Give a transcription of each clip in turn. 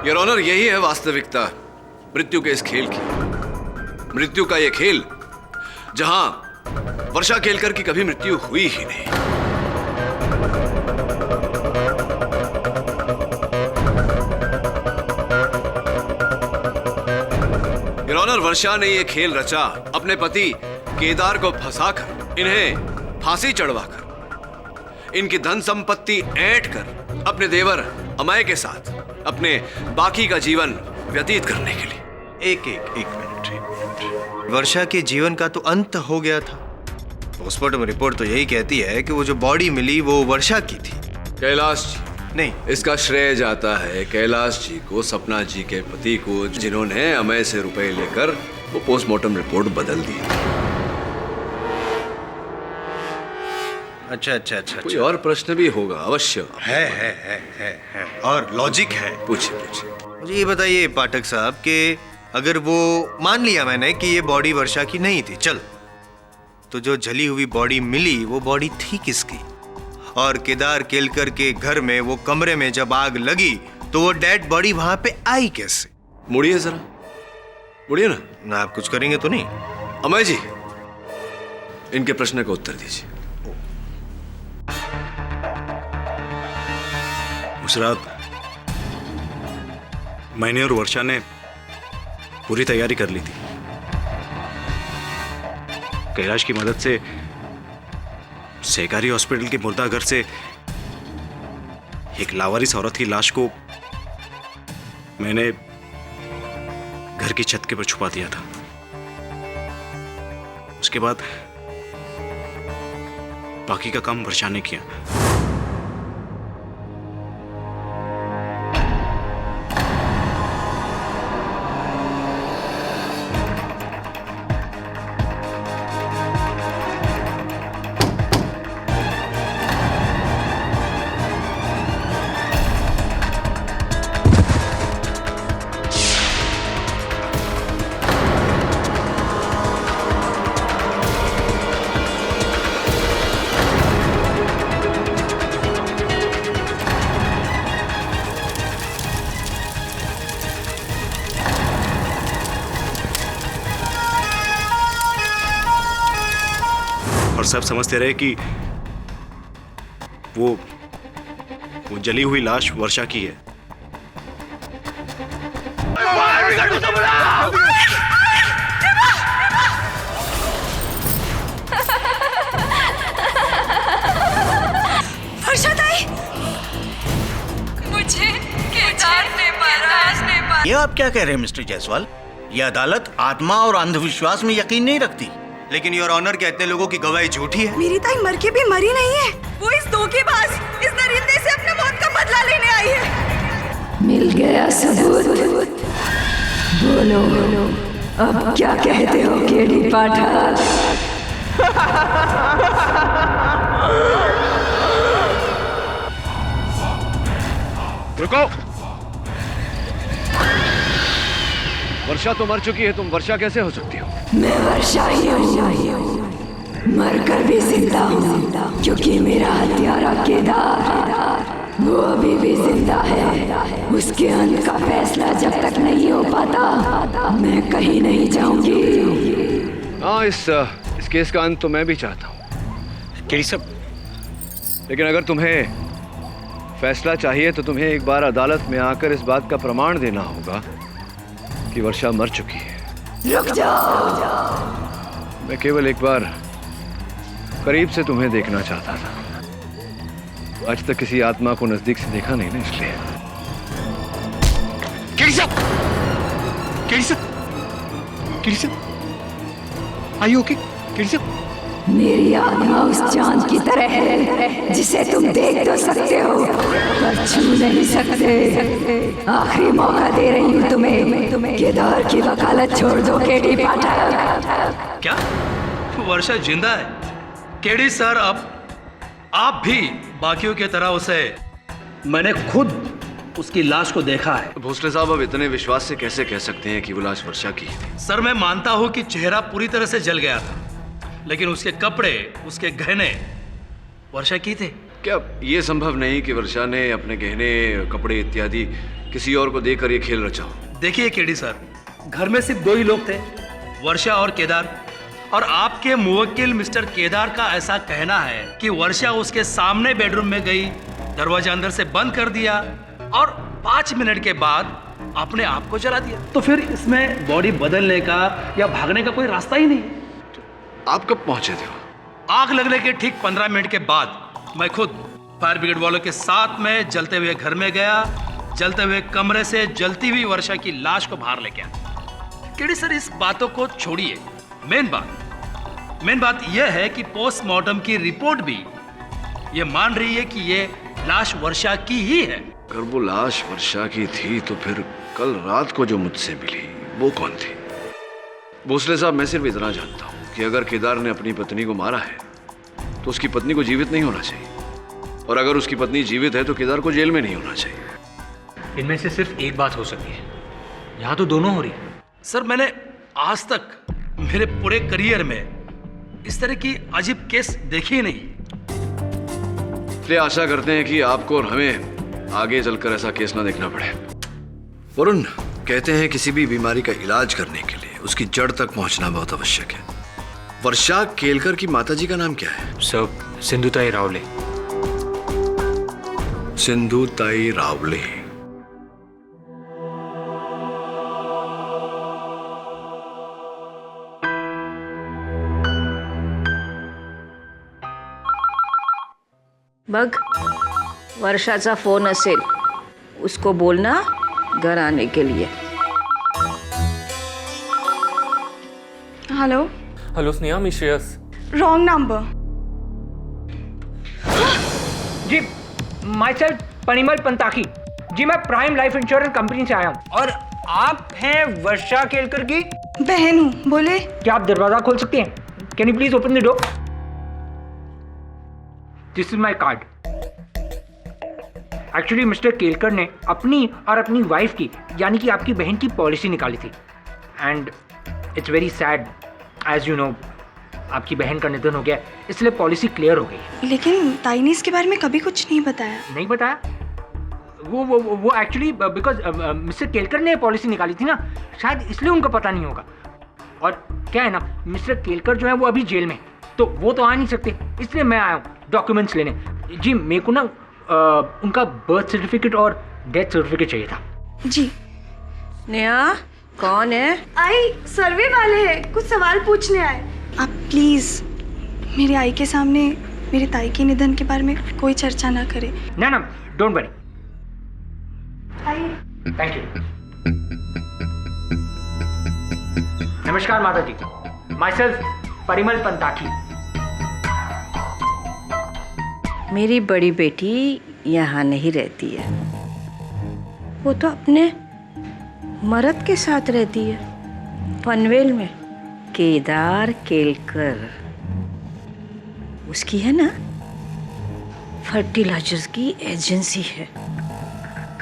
Your honour, यही है वास्तविकता मृत्यु के इस खेल की। मृत्यु का यह खेल जहां वर्षा केलकर की कभी मृत्यु हुई ही नहीं। योर ऑनर, वर्षा ने यह खेल रचा अपने पति केदार को फंसाकर, इन्हें फांसी चढ़वाकर, इनकी धन संपत्ति ऐंठ कर अपने देवर अमय के साथ अपने बाकी का जीवन व्यतीत करने के लिए। एक मिनट। वर्षा के जीवन का तो अंत हो गया था। पोस्टमार्टम रिपोर्ट तो यही कहती है कि वो जो बॉडी मिली वो वर्षा की थी। कैलाश जी, नहीं, इसका श्रेय जाता है कैलाश जी को, सपना जी के पति को, जिन्होंने अमय से रुपए लेकर वो पोस्टमार्टम रिपोर्ट बदल दी। अच्छा। कोई और प्रश्न भी होगा अवश्य। है और लॉजिक है। पूछिए। मुझे ये बताइए पाठक साहब कि अगर वो मान लिया मैंने कि ये बॉडी वर्षा की नहीं थी, चल, तो जो जली हुई बॉडी मिली वो बॉडी थी किसकी? और केदार केलकर के घर में वो कमरे में जब आग लगी तो वो डेड बॉडी वहां पे आई कैसे? मुड़िए जरा, मुड़िए ना। आप कुछ करेंगे तो नहीं? अमय जी, इनके प्रश्न का उत्तर दीजिए। उस रात मैंने और वर्षा ने पूरी तैयारी कर ली थी। कैलाश की मदद से सहकारी हॉस्पिटल के मुर्दा घर से एक लावारिस औरत की लाश को मैंने घर की छत के पर छुपा दिया था। उसके बाद बाकी का काम वर्षा ने किया। और सब समझते रहे कि वो जली हुई लाश वर्षा की है। वर्षा ताई, मुझे केदार ने मारा। ये आप क्या कह रहे हैं मिस्टर जायसवाल? ये अदालत आत्मा और अंधविश्वास में यकीन नहीं रखती। लेकिन योर ऑनर क्या इतने लोगों की गवाही झूठी है? मेरी ताई मर के भी मरी नहीं है। वो इस धोखेबाज, इस दरिंदे से अपने मौत का बदला लेने आई है। मिल गया सबूत। बोलो अब क्या कहते हो केडी पाठक? रुको। वर्षा तो मर चुकी है, तुम वर्षा कैसे हो सकती हो? मैं वर्षा ही हूँ, मरकर भी जिंदा हूँ, क्योंकि मेरा हत्यारा केदार वो अभी भी जिंदा है। उसके अंत का फैसला जब तक नहीं हो पाता मैं कहीं नहीं जाऊंगी। हाँ, इस केस का अंत तो मैं भी चाहता हूँ केडी साहब, लेकिन अगर तुम्हें फैसला चाहिए तो तुम्हें एक बार अदालत में आकर इस बात का प्रमाण देना होगा कि वर्षा मर चुकी है। रुक जाओ। मैं केवल एक बार करीब से तुम्हें देखना चाहता था। आज तक किसी आत्मा को नजदीक से देखा नहीं ना, इसलिए। केडी साहब, आर यू ओके? केडी साहब, मेरी आत्मा उस चांद की तरह है जिसे तुम देख तो सकते हो पर छू नहीं सकते। आखिरी मौका दे रही हूँ तुम्हें। केदार की वकालत छोड़ दो केडी पाठक। क्या वर्षा जिंदा है? केडी सर, अब आप भी बाकियों की तरह उसे, मैंने खुद उसकी लाश को देखा है। भोसले साहब, अब इतने विश्वास से कैसे कह सकते हैं कि वो लाश वर्षा की थी? सर, मैं मानता हूं कि चेहरा पूरी तरह से जल गया था, लेकिन उसके कपड़े, उसके गहने वर्षा की थे। क्या ये संभव नहीं कि वर्षा ने अपने गहने, कपड़े इत्यादि किसी और को देकर ये खेल रचा हो। देखिए केडी सर, घर में सिर्फ 2 ही लोग थे, वर्षा और केदार। और आपके मुवक्किल मिस्टर केदार का ऐसा कहना है कि वर्षा उसके सामने बेडरूम में गई, दरवाजा अंदर से बंद कर दिया और 5 मिनट के बाद अपने आप को जला दिया। तो फिर इसमें बॉडी बदलने का या भागने का कोई रास्ता ही नहीं। आप कब पहुंचे थे? आग लगने के ठीक 15 मिनट के बाद मैं खुद फायर ब्रिगेड वालों के साथ में जलते हुए घर में गया, जलते हुए कमरे से जलती हुई वर्षा की लाश को बाहर लेके आया। केडी सर, इस बातों को छोड़िए, मेन बात यह है कि पोस्टमार्टम की रिपोर्ट भी ये मान रही है कि ये लाश वर्षा की ही है। अगर वो लाश वर्षा की थी तो फिर कल रात को जो मुझसे मिली वो कौन थी? भोसले साहब, मैं सिर्फ इतना जानता हूं कि अगर केदार ने अपनी पत्नी को मारा है तो उसकी पत्नी को जीवित नहीं होना चाहिए, और अगर उसकी पत्नी जीवित है तो केदार को जेल में नहीं होना चाहिए। इनमें से सिर्फ एक बात हो सकती है, यहाँ तो दोनों हो रही है। सर, मैंने आज तक मेरे पूरे करियर में इस तरह की अजीब केस देखी ही नहीं। इसलिए आशा करते हैं कि आपको और हमें आगे चलकर ऐसा केस ना देखना पड़े। वरुण, कहते हैं किसी भी बीमारी का इलाज करने के लिए उसकी जड़ तक पहुंचना बहुत आवश्यक है। वर्षा केलकर की माताजी का नाम क्या है? सर, सिंधुताई रावले। सिंधुताई रावले। बघ, वर्षाचा फोन असेल, उसको बोलना घर आने के लिए। हेलो हेलो स्नेहा, मी श्रेयस। Wrong number. जी, माई सेल्फ परिमल पंताकी। जी, मैं प्राइम लाइफ इंश्योरेंस कंपनी से आया हूँ। और आप हैं वर्षा केलकर की बहन हूँ, बोले। क्या आप दरवाजा खोल सकते हैं? Can you please open the door? This is my card. Actually mister Kelkar ने अपनी और अपनी वाइफ की, यानी कि आपकी बहन की पॉलिसी निकाली थी, and it's very sad, as you know, आपकी बहन का निधन हो गया, इसलिए पॉलिसी क्लियर हो गई। लेकिन ताई ने इसके बारे में कभी कुछ नहीं बताया। नहीं बताया? वो एक्चुअली बिकॉज मिस्टर केलकर ने पॉलिसी निकाली थी ना, शायद इसलिए उनको पता नहीं होगा। और क्या है ना, मिस्टर केलकर जो है वो अभी जेल में, तो वो तो आ नहीं सकते, इसलिए मैं आया हूँ डॉक्यूमेंट्स लेने। जी, मेरे को ना उनका बर्थ सर्टिफिकेट और डेथ सर्टिफिकेट चाहिए था। जी। नेहा, कौन है? आई सर्वे वाले हैं, कुछ सवाल पूछने आए। आप प्लीज मेरे आई के सामने मेरे ताई के निधन के बारे में कोई चर्चा ना करें। ना ना, don't worry. I. Thank you. नमस्कार माता जी, माई सेल्फ परिमल पंताकी। मेरी बड़ी बेटी यहाँ नहीं रहती है, वो तो अपने मर्द के साथ रहती है, पनवेल में। केदार केलकर, उसकी है ना फर्टिलाइजर्स की एजेंसी है,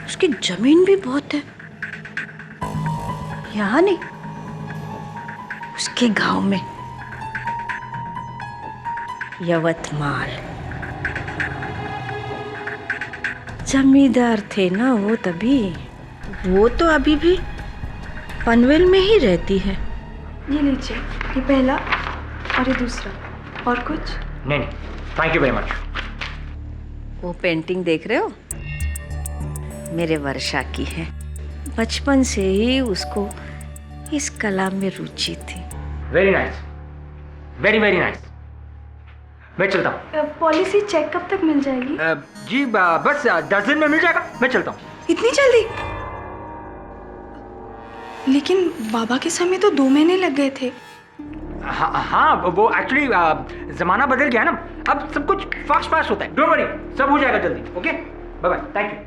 उसकी जमीन भी बहुत है। यहाँ नहीं, उसके गांव में, यवतमाल। जमींदार थे ना वो तभी, वो तो अभी भी पनवेल में ही रहती है। ये लीजिए, ये पहला और ये दूसरा। और कुछ? नहीं नहीं, थैंक यू वेरी मच। वो पेंटिंग देख रहे हो, मेरे वर्षा की है। बचपन से ही उसको इस कला में रुचि थी। Very nice, very very nice. मैं चलता हूँ। पॉलिसी चेक कब तक मिल जाएगी? जी बस 10 दिन में मिल जाएगा, मैं चलता हूँ। इतनी जल्दी? लेकिन बाबा के समय तो 2 महीने लग गए थे। हाँ, वो एक्चुअली जमाना बदल गया ना, अब सब कुछ फास्ट फास्ट होता है। डोंट वरी, सब हो जाएगा जल्दी। Okay, bye bye, thank you.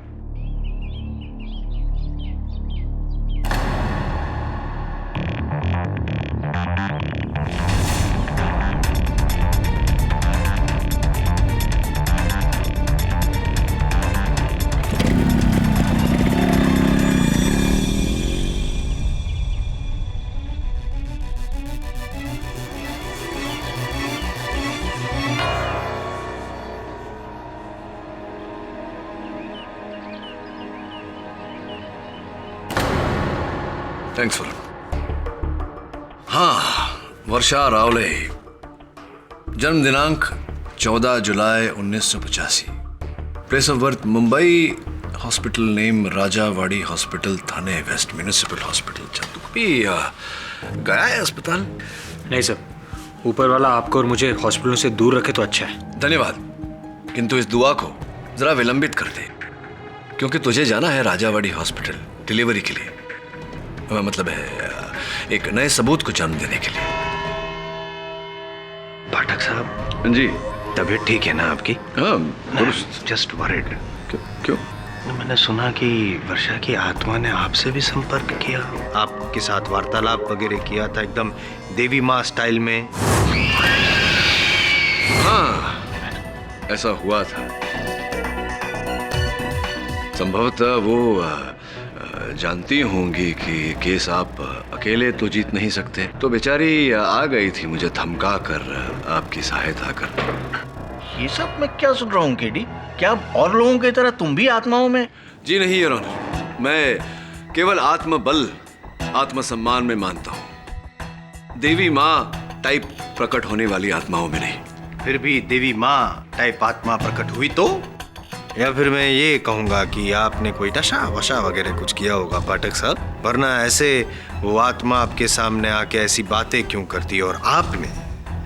Thanks for. हाँ, वर्षा रावले, जन्म दिनांक 14 जुलाई 1985, place of birth Mumbai, hospital name Rajawadi hospital, Thane west, municipal hospital. तू भी गया है अस्पताल? नहीं सर, ऊपर वाला आपको और मुझे हॉस्पिटलों से दूर रखे तो अच्छा है। धन्यवाद, किंतु इस दुआ को जरा विलंबित कर दे, क्योंकि तुझे जाना है राजावाड़ी हॉस्पिटल डिलीवरी के लिए, मतलब है एक नए सबूत को जन्म देने के लिए। पाठक साहब जी, तबीयत ठीक है ना आपकी? हाँ, जस्ट वरिड। क्यों? मैंने सुना कि वर्षा की आत्मा ने आपसे भी संपर्क किया, आपके साथ वार्तालाप वगैरह किया था, एकदम देवी माँ स्टाइल में। हाँ, ऐसा हुआ था। संभवतः वो जानती होंगी कि केस आप अकेले तो जीत नहीं सकते, तो बेचारी आ गई थी मुझे धमका कर आपकी सहायता कर। ये सब मैं क्या सुन रहा हूँ केडी? क्या और लोगों की तरह तुम भी आत्माओं में? जी नहीं योर ऑनर, मैं केवल आत्मबल, आत्मसम्मान में मानता हूँ, देवी माँ टाइप प्रकट होने वाली आत्माओं में नहीं। फिर भी देवी माँ टाइप आत्मा प्रकट हुई तो? या फिर मैं ये कहूँगा कि आपने कोई नशा वशा वगैरह कुछ किया होगा पाठक साहब, वरना ऐसे वो आत्मा आपके सामने आके ऐसी बातें क्यों करती, और आपने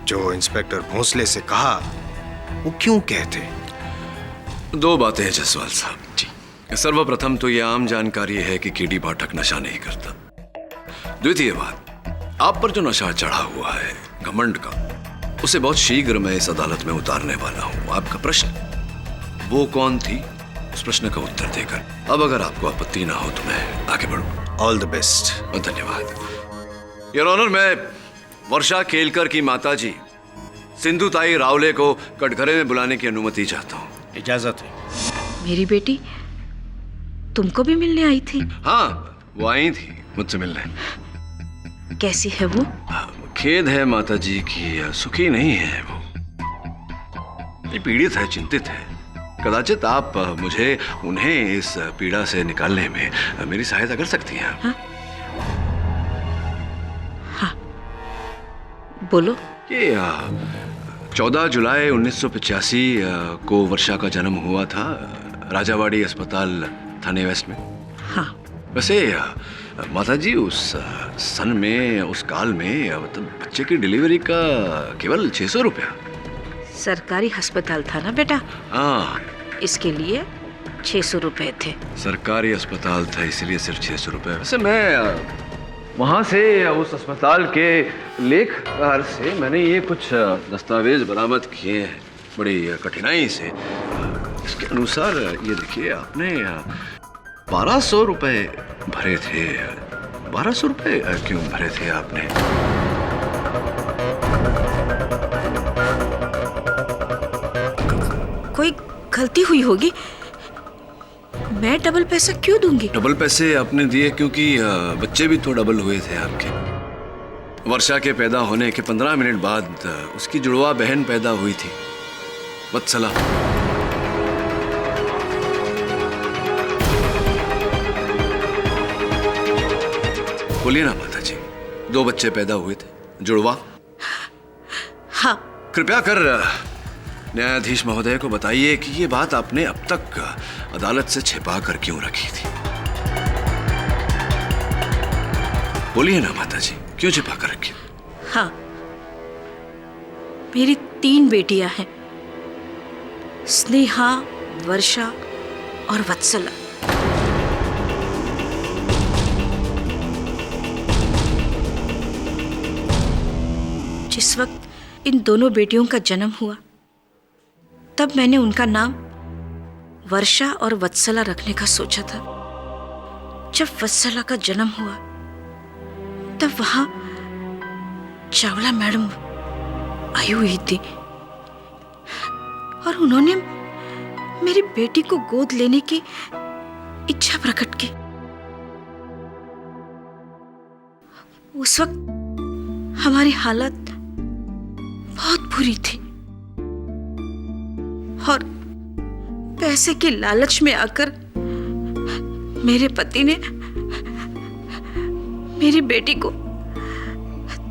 जो इंस्पेक्टर भोंसले से कहा वो क्यों कहते? दो बातें हैं जसवाल साहब जी। सर्वप्रथम तो यह आम जानकारी है कि केडी पाठक नशा नहीं करता। द्वितीय बात, आप पर जो नशा चढ़ा हुआ है घमंड का, उसे बहुत शीघ्र मैं इस अदालत में उतारने वाला हूँ। आपका प्रश्न, वो कौन थी, उस प्रश्न का उत्तर देकर अब अगर आपको आपत्ति ना हो तो मैं आगे बढ़ूं। All the best. धन्यवाद योर ऑनर। मैं वर्षा केलकर की माताजी सिंधुताई रावले को कटघरे में बुलाने की अनुमति चाहता हूँ। इजाजत है। मेरी बेटी तुमको भी मिलने आई थी? हाँ, वो आई थी मुझसे मिलने। कैसी है वो? खेद है माताजी की सुखी नहीं है वो, पीड़ित है, चिंतित है। कदाचित आप मुझे उन्हें इस पीड़ा से निकालने में मेरी सहायता कर सकती हैं। हाँ? हाँ, बोलो। ये 14 जुलाई 1985 को वर्षा का जन्म हुआ था राजावाड़ी अस्पताल, थाने वेस्ट में। हाँ। वैसे माताजी उस सन में, उस काल में मतलब बच्चे की डिलीवरी का केवल 600 रुपया। सरकारी अस्पताल था ना बेटा? हाँ, इसके लिए 600 रुपए थे। सरकारी अस्पताल था इसलिए सिर्फ 600 रुपए। वैसे मैं वहाँ से, उस अस्पताल के लेखकार से मैंने ये कुछ दस्तावेज बरामद किए हैं बड़ी कठिनाई से। इसके अनुसार ये देखिए, आपने 1200 रुपए भरे थे। 1200 रुपए क्यों भरे थे आपने? कोई गलती हुई होगी, मैं डबल पैसा क्यों दूंगी? डबल पैसे आपने दिए क्योंकि बच्चे भी तो डबल हुए थे आपके। वर्षा के पैदा होने के 15 मिनट बाद उसकी जुड़वा बहन पैदा हुई थी, वत्सला। बोलिए ना माता जी, 2 बच्चे पैदा हुए थे, जुड़वा। हाँ। कृपया कर न्यायाधीश महोदय को बताइए कि ये बात आपने अब तक अदालत से छिपा कर क्यों रखी थी? बोलिए ना माता जी, क्यों छिपा कर रखी? हाँ, मेरी 3 बेटियां हैं, स्नेहा, वर्षा और वत्सला। जिस वक्त इन दोनों बेटियों का जन्म हुआ, तब मैंने उनका नाम वर्षा और वत्सला रखने का सोचा था। जब वत्सला का जन्म हुआ, तब वहां चावला मैडम आई हुई थी और उन्होंने मेरी बेटी को गोद लेने की इच्छा प्रकट की। उस वक्त हमारी हालत बहुत बुरी थी और पैसे के लालच में आकर मेरे पति ने मेरी बेटी को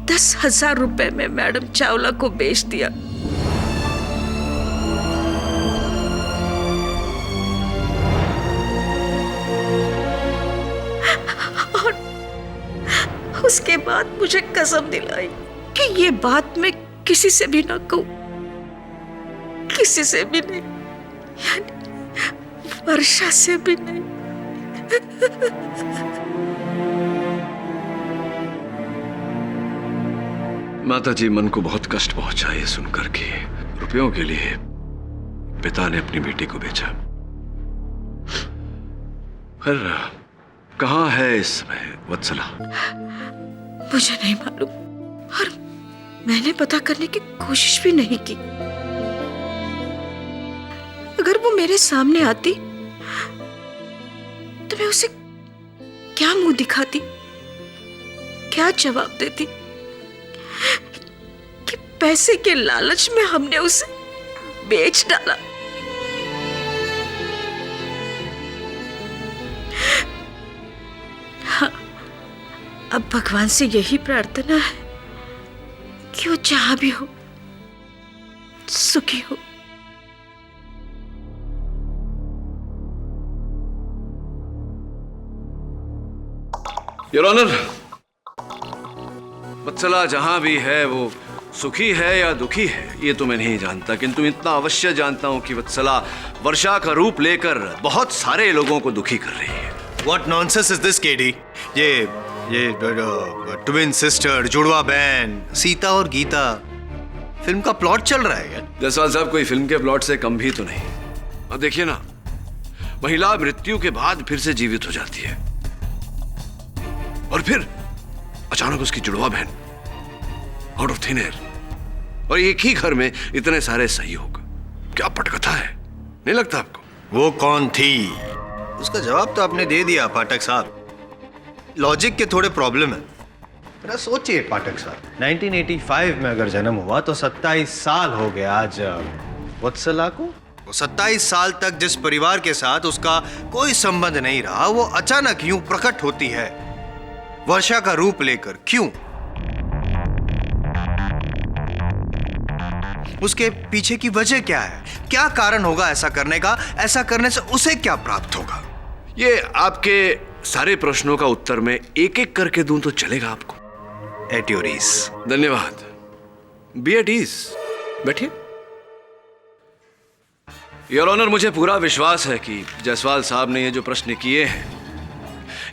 10,000 रुपए में मैडम चावला को बेच दिया। और उसके बाद मुझे कसम दिलाई कि ये बात मैं किसी से भी ना कहूं, किसी से भी नहीं, यानी वर्षा से भी नहीं। माता जी, मन को बहुत कष्ट पहुंचा ये सुनकर के रुपयों के लिए पिता ने अपनी बेटी को बेचा। फिर कहाँ है इस समय वत्सला? मुझे नहीं मालूम और मैंने पता करने की कोशिश भी नहीं की। अगर वो मेरे सामने आती तो मैं उसे क्या मुंह दिखाती, क्या जवाब देती कि पैसे के लालच में हमने उसे बेच डाला। हाँ, अब भगवान से यही प्रार्थना है कि वो जहां भी हो सुखी हो। योर ऑनर, वत्सला जहां भी है वो सुखी है या दुखी है ये तो मैं नहीं जानता, किंतु इतना अवश्य जानता हूं कि वत्सला वर्षा का रूप लेकर बहुत सारे लोगों को दुखी कर रही है। What nonsense is this, KD? ये ट्विन सिस्टर, जुड़वा बहन, सीता और गीता, फिल्म का प्लॉट चल रहा है क्या? जायसवाल साहब, कोई फिल्म के प्लॉट से कम भी तो नहीं। अब देखिए ना, महिला मृत्यु के बाद फिर से जीवित हो जाती है और फिर अचानक उसकी जुड़वा बहन आउट ऑफ थिन एयर, और एक ही घर में इतने सारे सहयोग। क्या पटकथा है, नहीं लगता आपको? वो कौन थी? उसका जवाब तो आपने दे दिया पाठक साहब। लॉजिक के थोड़े प्रॉब्लम है। जरा सोचिए पाठक साहब, 1985 में अगर जन्म हुआ तो 27 साल हो गए आज वत्सला को। वो 27 साल तक जिस परिवार के साथ उसका कोई संबंध नहीं रहा, वो अचानक यूं प्रकट होती है वर्षा का रूप लेकर। क्यों? उसके पीछे की वजह क्या है? क्या कारण होगा ऐसा करने का? ऐसा करने से उसे क्या प्राप्त होगा? ये आपके सारे प्रश्नों का उत्तर मैं एक एक करके दूं तो चलेगा आपको? At your ease. धन्यवाद। बी एट ईज, बैठिए। योर ऑनर, मुझे पूरा विश्वास है कि जायसवाल साहब ने ये जो प्रश्न किए हैं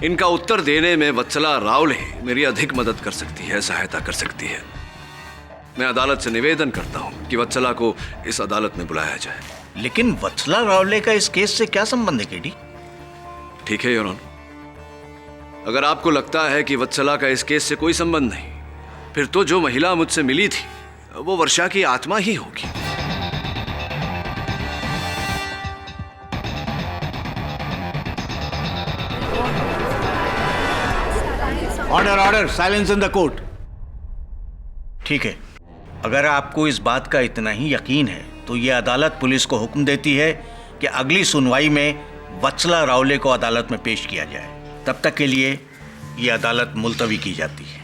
इनका उत्तर देने में वत्सला रावले मेरी अधिक मदद कर सकती है, सहायता कर सकती है। मैं अदालत से निवेदन करता हूं कि वत्सला को इस अदालत में बुलाया जाए। लेकिन वत्सला रावले का इस केस से क्या संबंध है केडी? ठीक है योर ऑनर, अगर आपको लगता है कि वत्सला का इस केस से कोई संबंध नहीं, फिर तो जो महिला मुझसे मिली थी वो वर्षा की आत्मा ही होगी। Order order, silence in the court. ठीक है, अगर आपको इस बात का इतना ही यकीन है तो ये अदालत पुलिस को हुक्म देती है कि अगली सुनवाई में वत्सला रावले को अदालत में पेश किया जाए। तब तक के लिए ये अदालत मुलतवी की जाती है।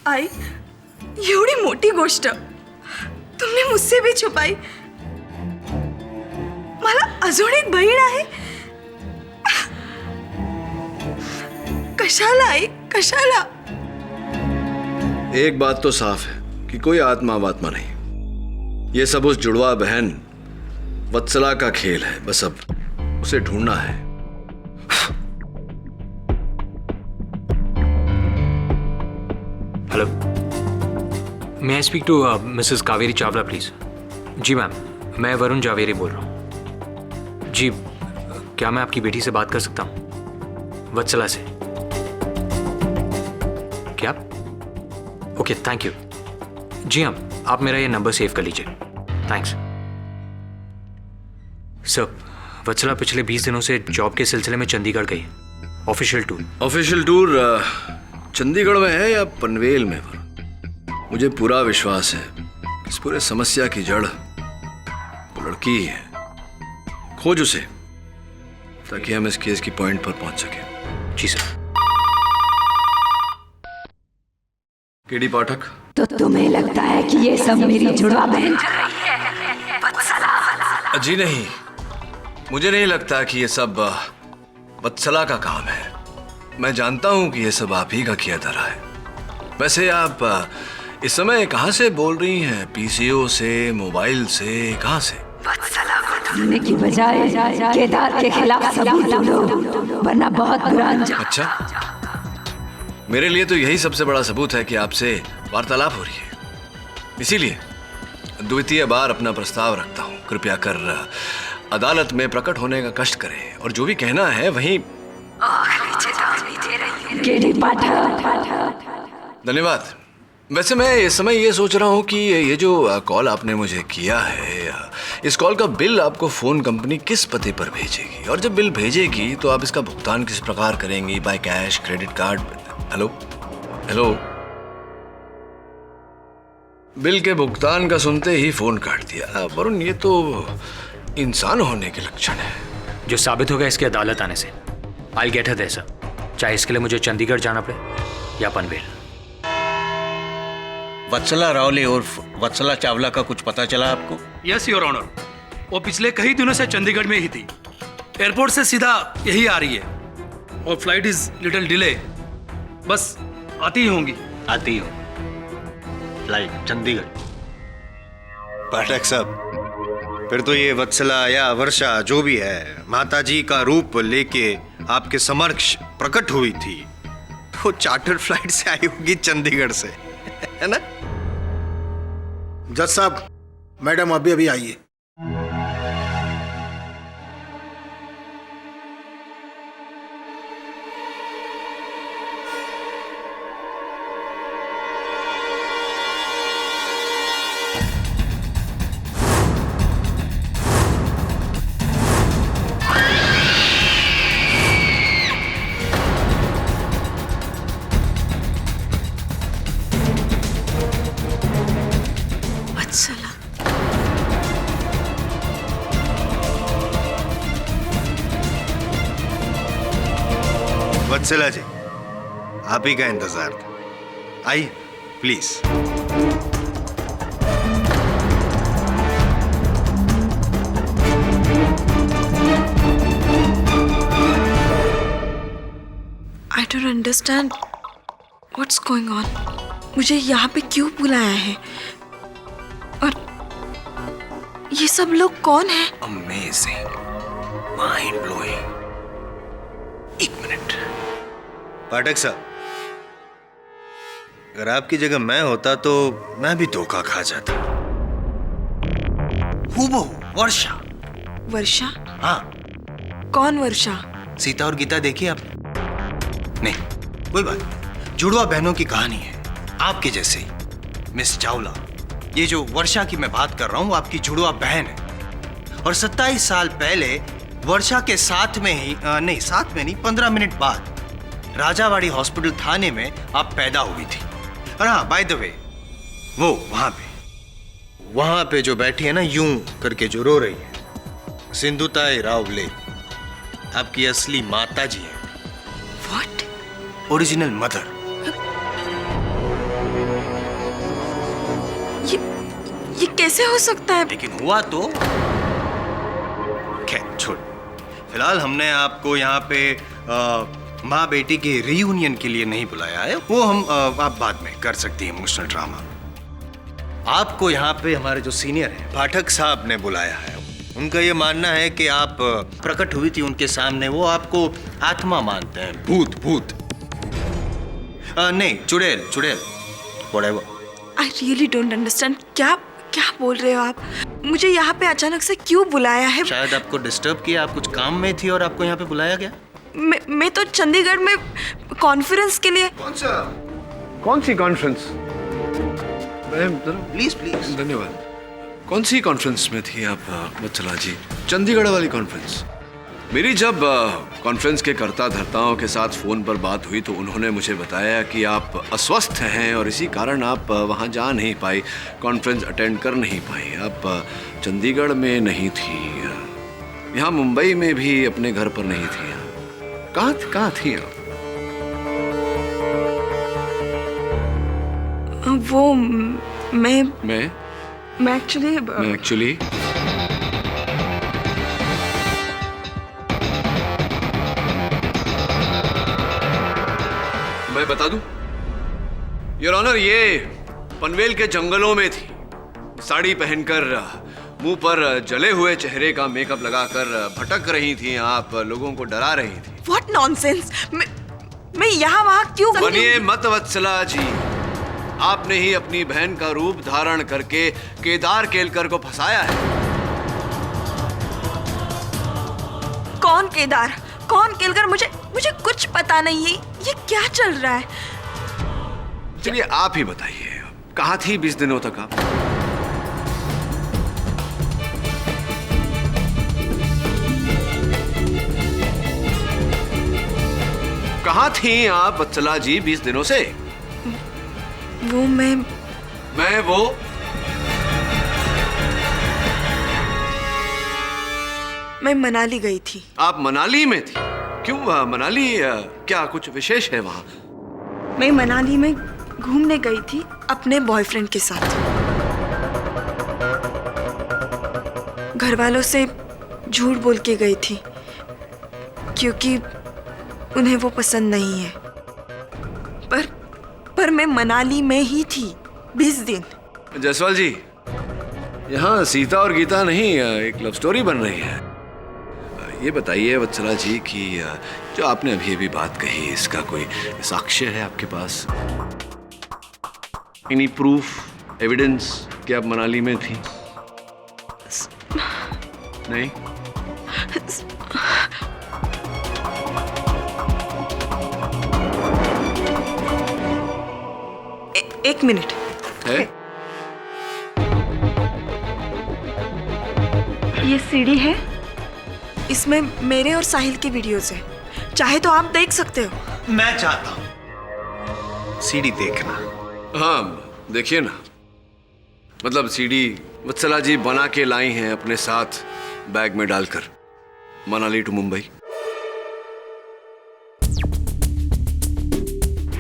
आई, एवढी मोठी गोष्ट तुमने मुझसे भी छुपाई। मला अजून एक बहीण आहे। कशाला आई, कशाला? एक बात तो साफ है कि कोई आत्मा वात्मा नहीं, ये सब उस जुड़वा बहन वत्सला का खेल है। बस अब उसे ढूंढना है। Hello, may I speak to missus Kaveri Chawla please? जी मैम, मैं वरुण जावेरी बोल रहा हूँ। जी, क्या मैं आपकी बेटी से बात कर सकता हूँ? वत्सला से। क्या? Okay, thank you. जी हाँ, आप मेरा ये नंबर सेव कर लीजिए। Thanks sir. वत्सला पिछले 20 दिनों से जॉब के सिलसिले में चंडीगढ़ गई। Official tour. Official tour Chandigarh में है या पनवेल में? मुझे पूरा विश्वास है इस पूरे समस्या की जड़ वो लड़की ही है। खोज उसे ताकि हम इस केस की पॉइंट पर पहुंच सके। जी सर। केडी पाठक, तो तुम्हें लगता है कि ये सब मेरी जुड़वा बहन कर रही है? वत्सला। जी नहीं, मुझे नहीं लगता कि ये सब वत्सला का काम है। मैं जानता हूं कि ये सब आप ही का किया धरा है। वैसे आप इस समय कहां से बोल रही हैं? पीसीओ से, मोबाइल से, कहां से? वत्सला को ढूंढने की बजाय केदार के खिलाफ सबूत ढूंढो, वरना बहुत बुरा अंजाम। अच्छा, मेरे लिए तो यही सबसे बड़ा सबूत है कि आपसे वार्तालाप हो रही है। इसीलिए द्वितीय बार अपना प्रस्ताव रखता हूं। कृपया कर अदालत में प्रकट होने का कष्ट करें और जो भी कहना है वहीं। धन्यवाद। वैसे मैं इस समय ये सोच रहा हूँ कि ये जो कॉल आपने मुझे किया है, इस कॉल का बिल आपको फोन कंपनी किस पते पर भेजेगी, और जब बिल भेजेगी तो आप इसका भुगतान किस प्रकार करेंगी? By cash, credit card? Hello hello, bill के भुगतान का सुनते ही फोन काट दिया। वरुण, ये तो इंसान होने के लक्षण है। जो साबित होगा इसकी अदालत आने से। I'll get her there, sir. चाहे इसके लिए मुझे चंडीगढ़ जाना पड़े या पनवेल। वत्सला रावले और वत्सला चावला का कुछ पता चला आपको? यस योर ऑनर, वो पिछले कई दिनों से चंडीगढ़ में ही थी। एयरपोर्ट से सीधा यही आ रही है और फ्लाइट इज लिटिल डिले। बस आती ही होंगी। आती हो फ्लाइट चंडीगढ़। पाठक साहब, फिर तो ये वत्सला या वर्षा जो भी है माताजी का रूप लेके आपके समक्ष प्रकट हुई थी, तो चार्टर फ्लाइट से आई होगी चंडीगढ़ से, है ना? जज साहब, मैडम अभी अभी आई है। वत्सला जी, आप ही का इंतजार था। आइए please. I don't understand what's going on. मुझे यहाँ पे क्यों बुलाया है? और ये सब लोग कौन हैं? Amazing, mind blowing। एक मिनट। पाठक साहब, अगर आपकी जगह मैं होता तो मैं भी धोखा खा जाता। हूबहू वर्षा। वर्षा? हाँ। कौन वर्षा? सीता और गीता देखिए आपने? नहीं, कोई बात नहीं। जुड़वा बहनों की कहानी है, आपके जैसे ही। मिस चावला, ये जो वर्षा की मैं बात कर रहा हूँ आपकी जुड़वा बहन है, और 27 साल पहले वर्षा के साथ में ही साथ में नहीं 15 मिनट बाद राजावाड़ी हॉस्पिटल थाने में आप पैदा हुई थी। और हाँ, बाय द वे, वो वहां पे जो बैठी है ना यूं करके जो रो रही है, सिंधुताई रावले आपकी असली माता जी है। What? Original mother. ये कैसे हो सकता है? लेकिन हुआ तो खैर छोड़। फिलहाल हमने आपको यहाँ पे माँ बेटी के रियूनियन के लिए नहीं बुलाया है, वो हम आप बाद में कर सकती हैं इमोशनल ड्रामा। आपको यहाँ पे हमारे जो सीनियर हैं पाठक साहब ने बुलाया है। उनका ये मानना है कि आप प्रकट हुई थी उनके सामने, वो आपको आत्मा मानते हैं, भूत। नहीं, चुड़ैल whatever। I really don't understand। क्या बोल रहे हो आप? मुझे यहाँ पे अचानक से क्यों बुलाया है? शायद आपको डिस्टर्ब किया, आप कुछ काम में थी और आपको यहाँ पे बुलाया गया। मैं तो चंडीगढ़ में कॉन्फ्रेंस के लिए। कौन सी कॉन्फ्रेंस? प्लीज। धन्यवाद। कौन सी कॉन्फ्रेंस में थी आप वत्सला जी? चंडीगढ़ वाली कॉन्फ्रेंस। मेरी जब कॉन्फ्रेंस के कर्ता धर्ताओं के साथ फोन पर बात हुई तो उन्होंने मुझे बताया कि आप अस्वस्थ हैं और इसी कारण आप वहां जा नहीं पाई, कॉन्फ्रेंस अटेंड कर नहीं पाई। आप चंडीगढ़ में नहीं थी। यहाँ मुंबई में भी अपने घर पर नहीं थी। कहाँ थी आप? वो मैं एक्चुअली मैं बता दूं योर ऑनर, ये पनवेल के जंगलों में थी। साड़ी पहनकर, मुंह पर जले हुए चेहरे का मेकअप लगाकर भटक रही थी आप, लोगों को डरा रही थी। What nonsense! मैं यहाँ वहाँ क्यों? बनिए मत वत्सला जी, आपने ही अपनी बहन का रूप धारण करके केदार केलकर को फंसाया है। कौन केदार, कौन केलकर? मुझे कुछ पता नहीं है। ये क्या चल रहा है? चलिए आप ही बताइए, कहाँ थी 20 दिनों तक आप? कहाँ थी आप वत्सला जी 20 दिनों से? वो मैं मनाली गई थी। आप मनाली में थी? क्यों मनाली, क्या कुछ विशेष है वहां? मैं मनाली में घूमने गई थी अपने बॉयफ्रेंड के साथ। घर वालों से झूठ बोल के गई थी क्योंकि उन्हें वो पसंद नहीं है। पर मैं मनाली में ही थी 20 दिन। जसवाल जी, यहाँ सीता और गीता नहीं, एक लव स्टोरी बन रही है। ये बताइए वत्सला जी कि जो आपने अभी बात कही, इसका कोई साक्ष्य है आपके पास? एनी प्रूफ, एविडेंस कि आप मनाली में थी? नहीं? एक मिनट है? ये सीडी है, इसमें मेरे और साहिल के वीडियोस हैं। चाहे तो आप देख सकते हो। मैं चाहता हूं सीडी देखना। हाँ देखिए ना, मतलब सीडी वत्सला जी बना के लाई हैं अपने साथ बैग में डालकर, मनाली टू मुंबई।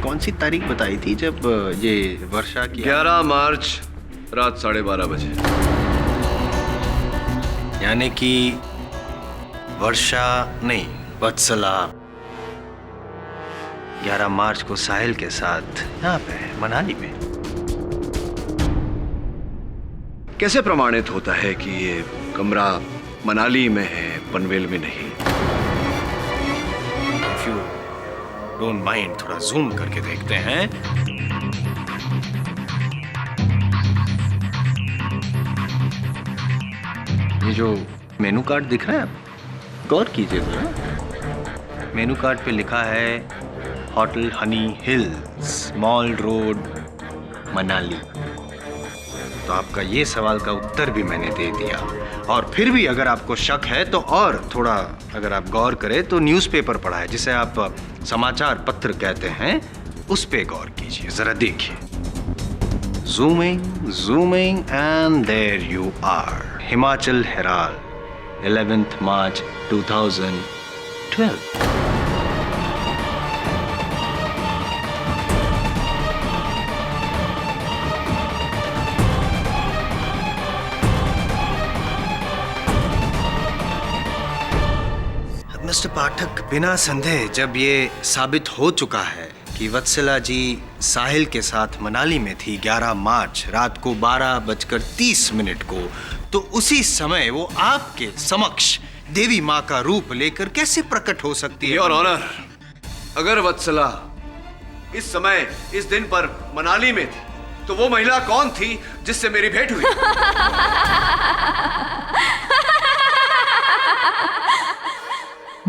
कौन सी तारीख बताई थी जब ये वर्षा की? 11 मार्च रात 12:30 बजे। यानी कि वर्षा नहीं, वत्सला 11 मार्च को साहिल के साथ यहाँ पे मनाली में। कैसे प्रमाणित होता है कि ये कमरा मनाली में है, पनवेल में नहीं? If you don't mind, थोड़ा जूम करके देखते हैं। ये जो मेनू कार्ड दिख रहा है, आप गौर कीजिए जरा। मेनू कार्ड पे लिखा है hotel Honey hills, mall road, Manali. तो आपका ये सवाल का उत्तर भी मैंने दे दिया। और फिर भी अगर आपको शक है तो और थोड़ा अगर आप गौर करें तो न्यूज़पेपर पढ़ा है, जिसे आप समाचार पत्र कहते हैं, उस पे गौर कीजिए, जरा देखिए। Zooming and there you are. Himachal Herald, 11th March 2012। Mister Pathak, बिना संदेह जब ये साबित हो चुका है कि वत्सला जी साहिल के साथ मनाली में थी 11 मार्च रात को 12:30 को, तो उसी समय वो आपके समक्ष देवी माँ का रूप लेकर कैसे प्रकट हो सकती है? योर ऑनर, अगर वत्सला इस समय इस दिन पर मनाली में थी तो वो महिला कौन थी जिससे मेरी भेंट हुई?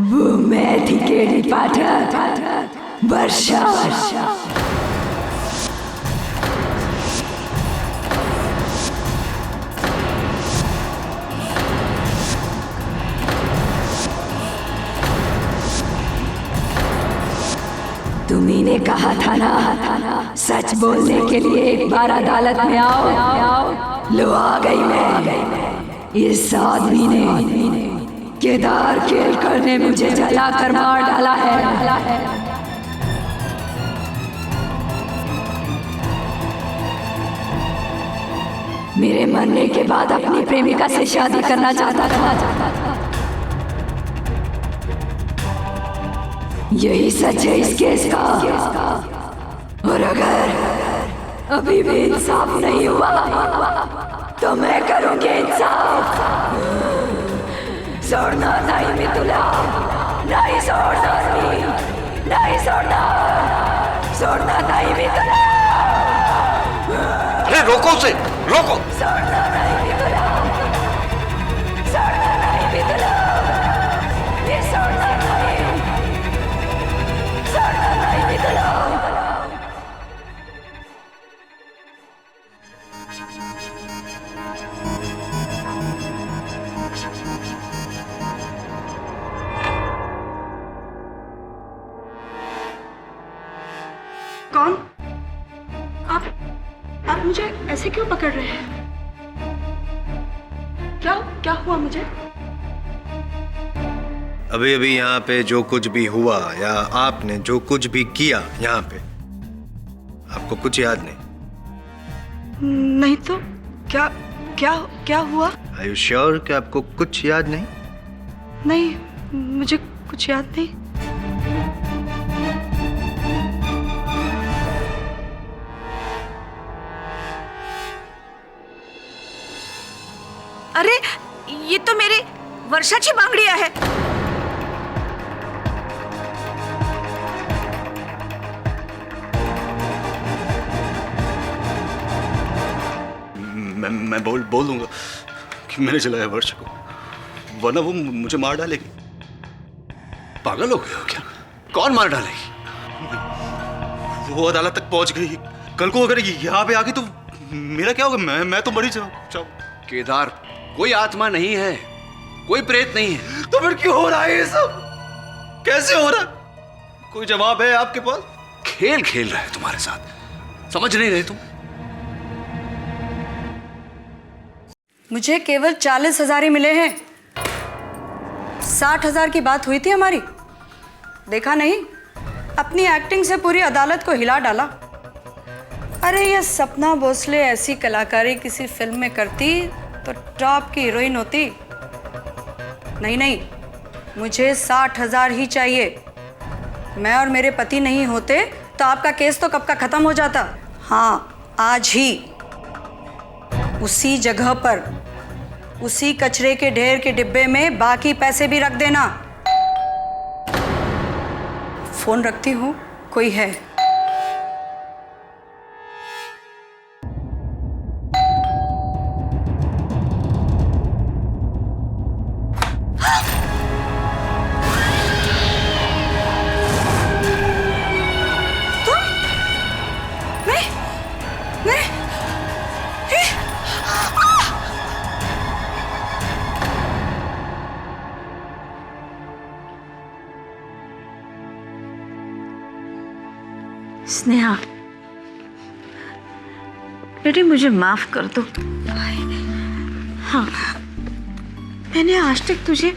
वो मैं थी केडी पाठक, वर्षा। तुम्ही ने कहा था ना, सच बोलने के लिए एक बार अदालत में आओ। लो आ गई मैं। इस आदमी ने केदार केलकर ने मुझे जलाकर मार डाला है। मेरे मरने के बाद अपनी प्रेमिका से शादी करना चाहता था। यही सच है इस केस का। और अगर अभी भी इंसाफ नहीं हुआ तो मैं करूंगी इंसाफ। छोड़ना नहीं मिथुला, नहीं छोड़ना, नहीं छोड़ना, छोड़ना नहीं मिथुला। अरे रोको उसे, रोको। छोड़ना नहीं मिथुला, छोड़ना नहीं मिथुला, ये छोड़ना नहीं, छोड़ना नहीं मिथुला। कौन? आप मुझे ऐसे क्यों पकड़ रहे हैं? क्या हुआ मुझे? अभी अभी यहाँ पे जो कुछ भी हुआ या आपने जो कुछ भी किया यहाँ पे, आपको कुछ याद नहीं? नहीं तो क्या क्या क्या हुआ? Are you sure कि आपको कुछ याद नहीं? नहीं, मुझे कुछ याद नहीं। अरे ये तो मेरी वर्षाची बांगड़िया है। मैं बोल दूंगा कि मैंने जलाया वर्षा को, वरना वो मुझे मार डालेगी। पागल हो गए हो क्या? कौन मार डालेगी? वो अदालत तक पहुंच गई, कल को अगर यहाँ पे आ गई तो मेरा क्या होगा? मैं तो मर ही जाऊं। केदार कोई आत्मा नहीं है, कोई प्रेत नहीं है। तो फिर क्यों हो रहा है ये सब? कैसे हो रहा है? कोई जवाब है आपके पास? खेल खेल रहे हैं तुम्हारे साथ, समझ नहीं रहे तुम? मुझे केवल 40,000 ही मिले हैं। 60,000 की बात हुई थी हमारी, देखा नहीं? अपनी एक्टिंग से पूरी अदालत को हिला डाला। अरे ये सपना भोसले ऐसी कलाकारी किसी फिल्म में करती तो टॉप की हीरोइन होती। नहीं, मुझे 60,000 ही चाहिए। मैं और मेरे पति नहीं होते तो आपका केस तो कब का खत्म हो जाता। हाँ, आज ही उसी जगह पर, उसी कचरे के ढेर के डिब्बे में बाकी पैसे भी रख देना। फोन रखती हूँ, कोई है? स्नेहा, बेटी मुझे माफ कर दो। हाँ, मैंने आज तक तुझे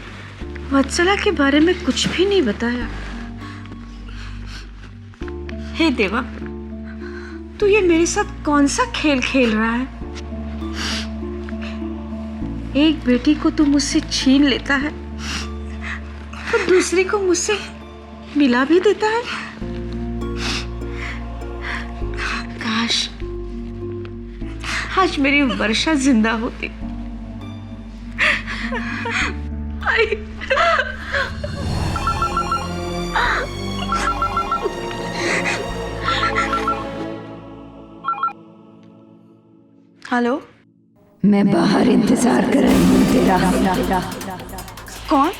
वत्सला के बारे में कुछ भी नहीं बताया। हे देवा, तू ये मेरे साथ कौन सा खेल खेल रहा है? एक बेटी को तू मुझसे छीन लेता है तो दूसरी को मुझसे मिला भी देता है। काश आज मेरी वर्षा जिंदा होती। हेलो, मैं बाहर इंतजार कर रही हूँ तेरा। कौन?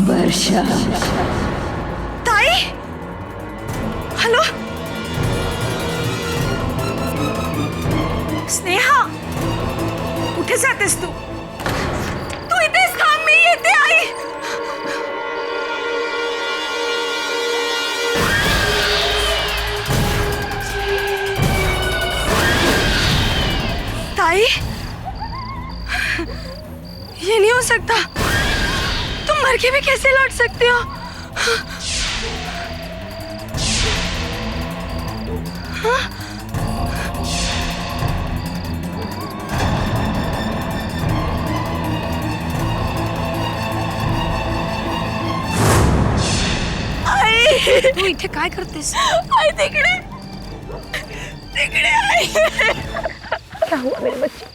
वर्षा। ताई, हेलो स्नेहा, कुठे जातेस तू? तू इथेच थांब, मी येते आई। ताई, ये नहीं हो सकता। मर के भी कैसे लौट सकते हो? हाँ? तू इथे काय करतेस? आई तिकडे तिकडे आई. क्या हुआ मेरे बच्चे?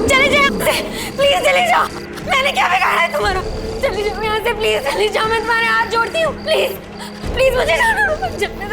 चले जाओ प्लीज, चले जाओ. मैंने क्या बिगाड़ा है तुम्हारा? चले जाओ यहाँ से प्लीज, चले जाओ. मैं तुम्हारे हाथ जोड़ती हूँ. प्लीज प्लीज मुझे जाने दो. जब मैं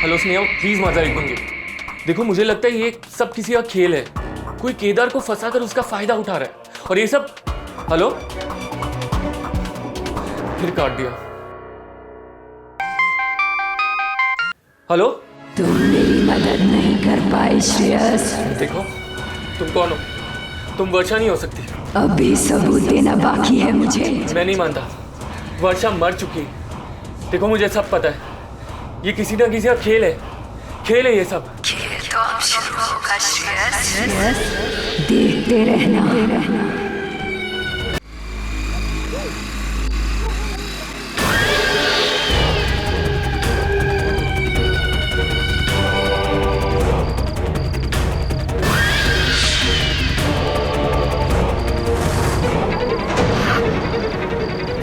हेलो स्नेहा, प्लीज माता रिकुंजी, देखो मुझे लगता है ये सब किसी का खेल है. कोई केदार को फंसाकर उसका फायदा उठा रहा है और ये सब. हेलो, फिर काट दिया. हेलो, तुम मेरी मदद नहीं कर पाए श्रेयस. देखो तुम कौन हो? तुम वर्षा नहीं हो सकती. अभी सबूत देना बाकी है मुझे. मैं नहीं मानता. वर्षा मर चुकी. देखो मुझे सब पता है. ये किसी ना किसी का खेल है. खेल है ये सब. खेल तो अब शुरू होगा श्रेयस. देखते रहना.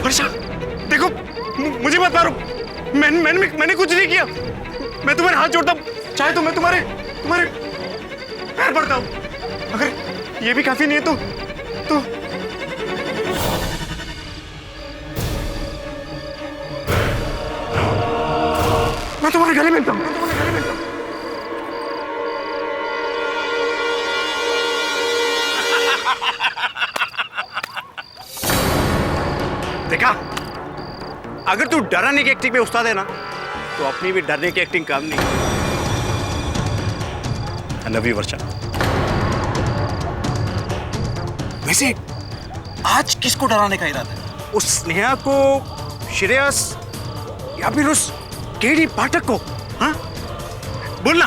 वर्षा, देखो मुझे मत मारो. मैंने कुछ नहीं किया. मैं तुम्हारे हाथ जोड़ता हूँ. चाहे तो मैं तुम्हारे पैर पड़ता हूँ. अगर ये भी काफी नहीं है तो मैं तुम्हारे गले मिलता हूँ. देखा, अगर तू डराने की एक्टिंग में उस्ताद है ना, तो अपनी भी डरने की एक्टिंग काम नहीं. नवी वर्षा, वैसे आज किसको डराने का इरादा है? उस स्नेहा को, श्रेयस, या फिर उस केडी पाठक को? हाँ, बोलना.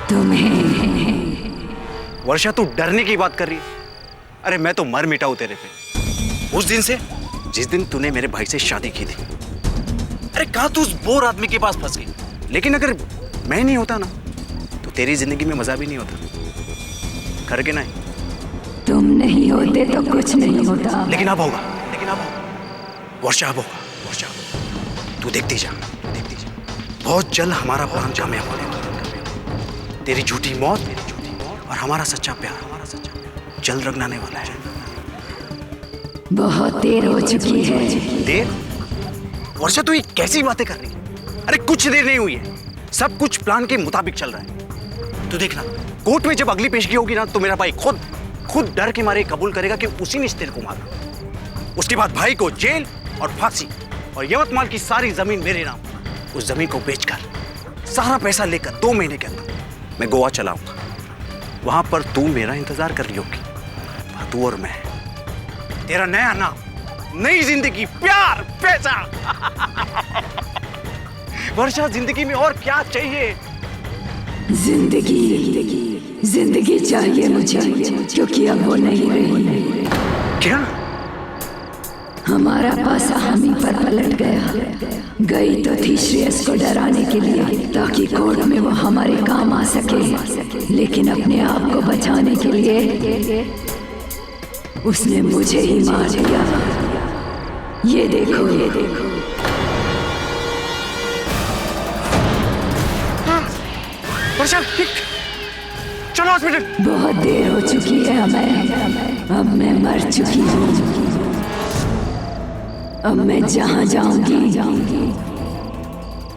तुम्हें. वर्षा, तू डरने की बात कर रही है? अरे मैं तो मर मिटा हूं तेरे पे. उस दिन से, जिस दिन तूने मेरे भाई से शादी की थी. अरे कहाँ तू उस बोर आदमी के पास फंस गई. लेकिन अगर मैं नहीं होता ना, तो तेरी जिंदगी में मजा भी नहीं होता. कर के नहीं. तुम नहीं होते तो कुछ नहीं होता. लेकिन अब होगा. वर्षा, अब होगा. वर्षा, तू देखती जा. बहुत जल्द हमारा प्लान कामयाब होने वाला. तेरी झूठी मौत और हमारा सच्चा प्यार जल्द रंगने वाला है. बहुत देर हो चुकी है. देर? वर्षा, तू ये कैसी बातें कर रही है? अरे कुछ देर नहीं हुई है. सब कुछ प्लान के मुताबिक चल रहा है. तू देखना, कोर्ट में जब अगली पेशगी होगी ना, तो मेरा भाई खुद डर के मारे कबूल करेगा कि उसी ने तेरे को मारा. उसके बाद भाई को जेल और फांसी, और यवतमाल की सारी जमीन मेरे नाम. उस जमीन को बेचकर सारा पैसा लेकर 2 महीने के अंदर मैं गोवा चला आऊंगा. वहां पर तू मेरा इंतजार कर रही होगी। तू और मैं, तेरा नया नाम, नई जिंदगी, प्यार, पैसा। वर्षा, जिंदगी में और क्या चाहिए? जिंदगी चाहिए मुझे, क्योंकि अब वो नहीं रही। क्या? हमारा पासा हम ही पर पलट गया। गई तो थी श्रेयस को डराने के लिए, ताकि कोर्ट में वो हमारे काम आ सके, लेकिन अपने आप को बचाने के लिए उसने मुझे ही मार दिया। ये देखो। वर्षा, चलो हॉस्पिटल। बहुत देर हो चुकी है हमें, अब मैं मर चुकी हूँ। अब मैं जहाँ जाऊंगी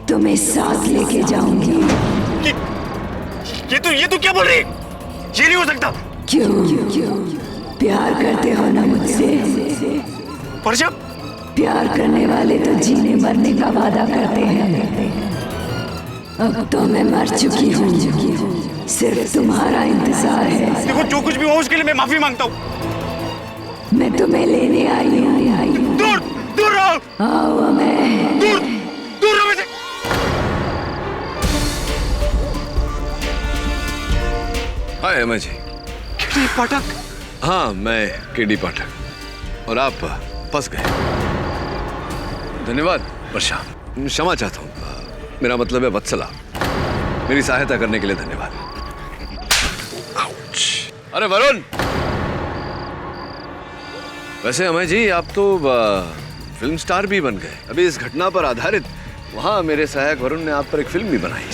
तुम्हें साथ लेके जाऊंगी। ये तू क्या बोल रही? ये नहीं हो सकता। क्यों? प्यार करते हो ना मुझसे? वर्षा, प्यार करने वाले तो जीने मरने का वादा करते हैं। अब तो मैं मर चुकी हूँ, सिर्फ तुम्हारा इंतजार है। देखो, जो कुछ भी हो उसके लिए मैं माफी मांगता हूँ। मैं तुम्हें लेने आई हूँ। दूर रहो। आओ, मैं दूर रहो मुझे। हाय अमय जी। केडी पाठक? हाँ, मैं केडी पाठक। और आप फंस गए। धन्यवाद वर्षा, क्षमा चाहता हूँ। मेरा मतलब है वत्सला। मेरी सहायता करने के लिए धन्यवाद। आउच। अरे वरुण, वैसे अमय जी आप तो फिल्म स्टार भी बन गए। अभी इस घटना पर आधारित वहां मेरे सहायक वरुण ने आप पर एक फिल्म भी बनाई।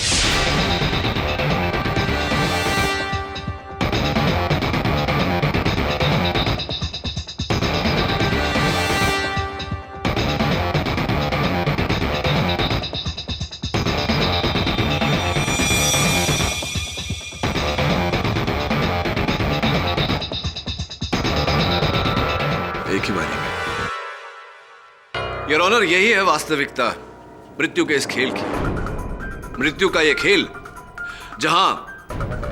एक ही बारी में। योर ऑनर, यही है वास्तविकता मृत्यु के इस खेल की। मृत्यु का यह खेल जहां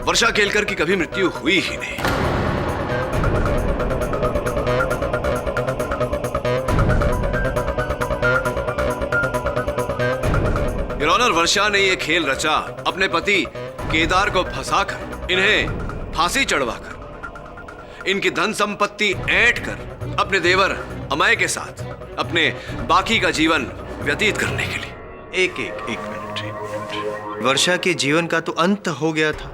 वर्षा केलकर की कभी मृत्यु हुई ही नहीं। योर ऑनर, वर्षा ने यह खेल रचा अपने पति केदार को फंसाकर, इन्हें फांसी चढ़वाकर, इनकी धन संपत्ति ऐंठ कर अपने देवर अमय के साथ अपने बाकी का जीवन व्यतीत करने के लिए। एक मिनट। वर्षा के जीवन का तो अंत हो गया था।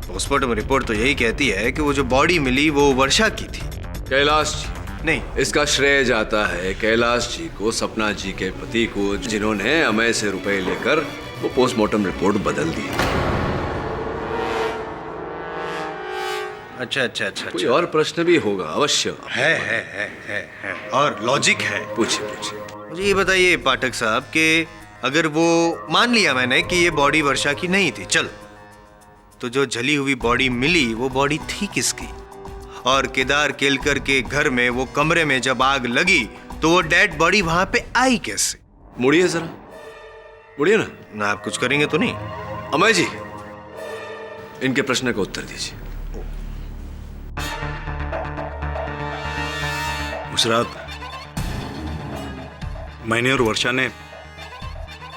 पोस्टमार्टम रिपोर्ट तो यही कहती है कि वो जो बॉडी मिली वो वर्षा की थी। कैलाश जी, नहीं, इसका श्रेय जाता है कैलाश जी को, सपना जी के पति को, जिन्होंने अमय से रुपए लेकर वो पोस्टमार्टम रिपोर्ट बदल दी। अच्छा। कोई और प्रश्न भी होगा अवश्य। है और लॉजिक है। पूछिए। मुझे ये बताइए पाठक साहब कि अगर वो मान लिया मैंने कि ये बॉडी वर्षा की नहीं थी, चल, तो जो जली हुई बॉडी मिली वो बॉडी थी किसकी? और केदार केलकर के घर में वो कमरे में जब आग लगी तो वो डेड बॉडी वहां पे आई कैसे? मुड़िए जरा, मुड़िए ना। आप कुछ करेंगे तो नहीं? अमय जी, इनके प्रश्न का उत्तर दीजिए। उस रात मैंने और वर्षा ने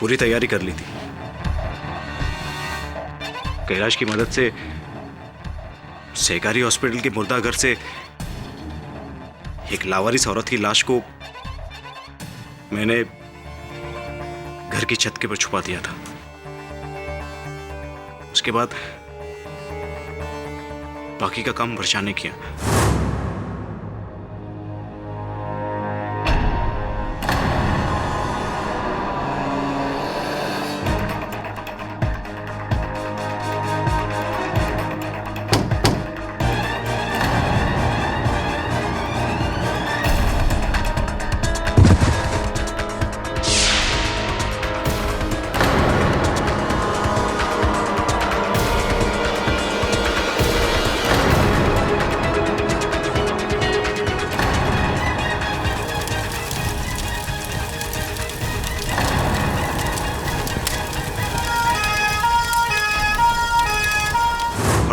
पूरी तैयारी कर ली थी। कैलाश की मदद से सहकारी हॉस्पिटल के मुर्दाघर से एक लावारिस औरत की लाश को मैंने घर की छत के पर छुपा दिया था। उसके बाद बाकी का काम वर्षा ने किया।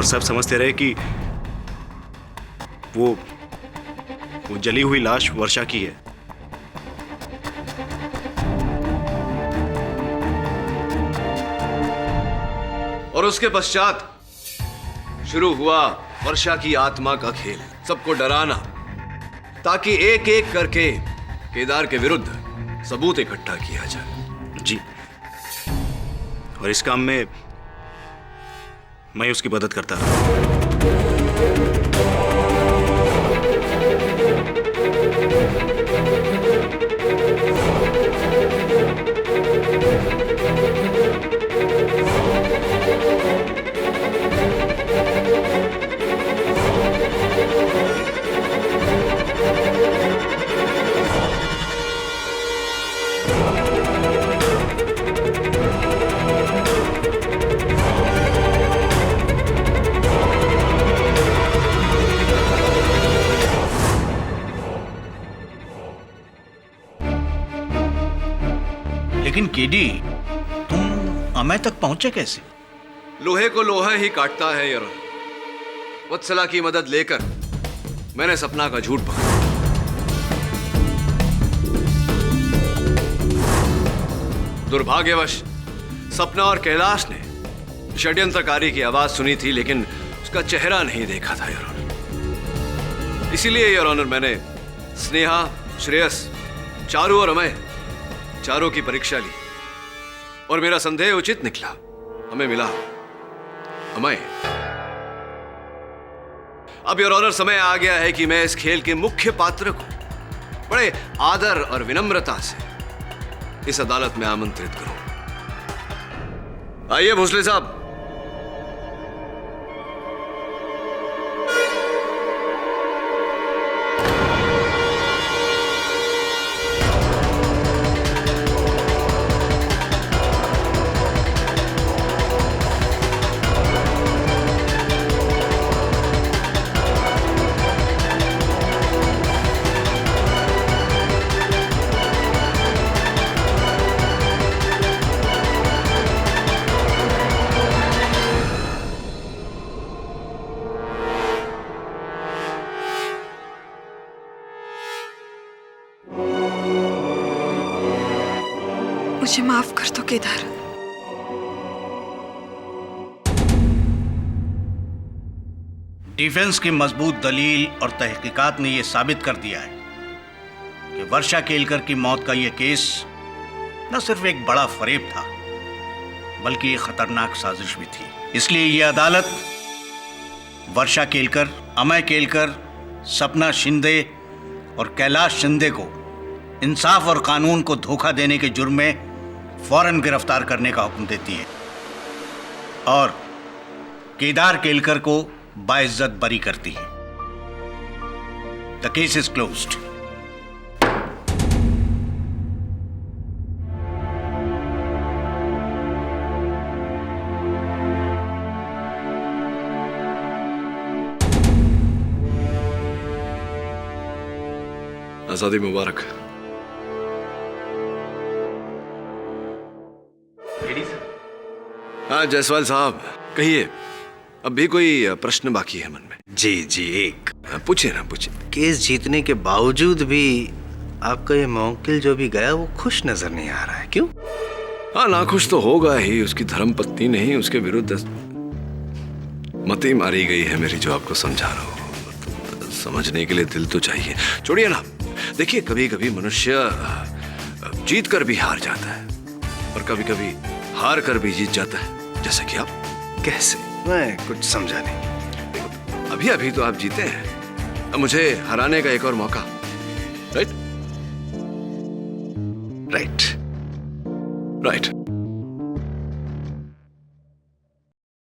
और सब समझते रहे कि वो जली हुई लाश वर्षा की है। और उसके पश्चात शुरू हुआ वर्षा की आत्मा का खेल, सबको डराना, ताकि एक एक करके केदार के विरुद्ध सबूत इकट्ठा किया जाए। जी, और इस काम में मैं उसकी मदद करता रहा। लेकिन केडी, तुम अमय तक पहुंचे कैसे? लोहे को लोहा ही काटता है यार। वत्सला की मदद लेकर मैंने सपना का झूठ पकड़ा। दुर्भाग्यवश सपना और कैलाश ने षड्यंत्रकारी की आवाज सुनी थी, लेकिन उसका चेहरा नहीं देखा था योर ऑनर। इसीलिए योर ऑनर मैंने स्नेहा, श्रेयस, चारू और अमय चारों की परीक्षा ली और मेरा संदेह उचित निकला। हमें मिला अमय। अब योर ऑनर समय आ गया है कि मैं इस खेल के मुख्य पात्र को बड़े आदर और विनम्रता से इस अदालत में आमंत्रित करूं। आइए भोसले साहब। मुझे माफ कर दो केदार। डिफेंस की मजबूत दलील और तहकीकात ने यह साबित कर दिया है कि वर्षा केलकर की मौत का यह केस न सिर्फ एक बड़ा फरेब था, बल्कि एक खतरनाक साजिश भी थी। इसलिए यह अदालत वर्षा केलकर, अमय केलकर, सपना शिंदे और कैलाश शिंदे को इंसाफ और कानून को धोखा देने के जुर्म में फौरन गिरफ्तार करने का हुक्म देती है और केदार केलकर को बाइज्जत बरी करती है। The case is closed. आजादी मुबारक। हाँ जायसवाल साहब, कहिए, अब भी कोई प्रश्न बाकी है मन में? जी जी, एक पूछिए ना, पूछिए। केस जीतने के बावजूद भी आपका ये मौकिल जो भी गया वो खुश नजर नहीं आ रहा है, क्यों? हाँ, नाखुश तो होगा ही। उसकी धर्मपत्नी नहीं, उसके विरुद्ध मती मारी गई है मेरी, जो आपको समझा रहा हूँ। समझने के लिए दिल तो चाहिए। छोड़िए ना, देखिए कभी कभी मनुष्य जीत कर भी हार जाता है और कभी कभी हार कर भी जीत जाता है, जैसे कि आप। कैसे? मैं कुछ समझा नहीं। अभी अभी तो आप जीते हैं, अब मुझे हराने का एक और मौका। राइट? Right, right.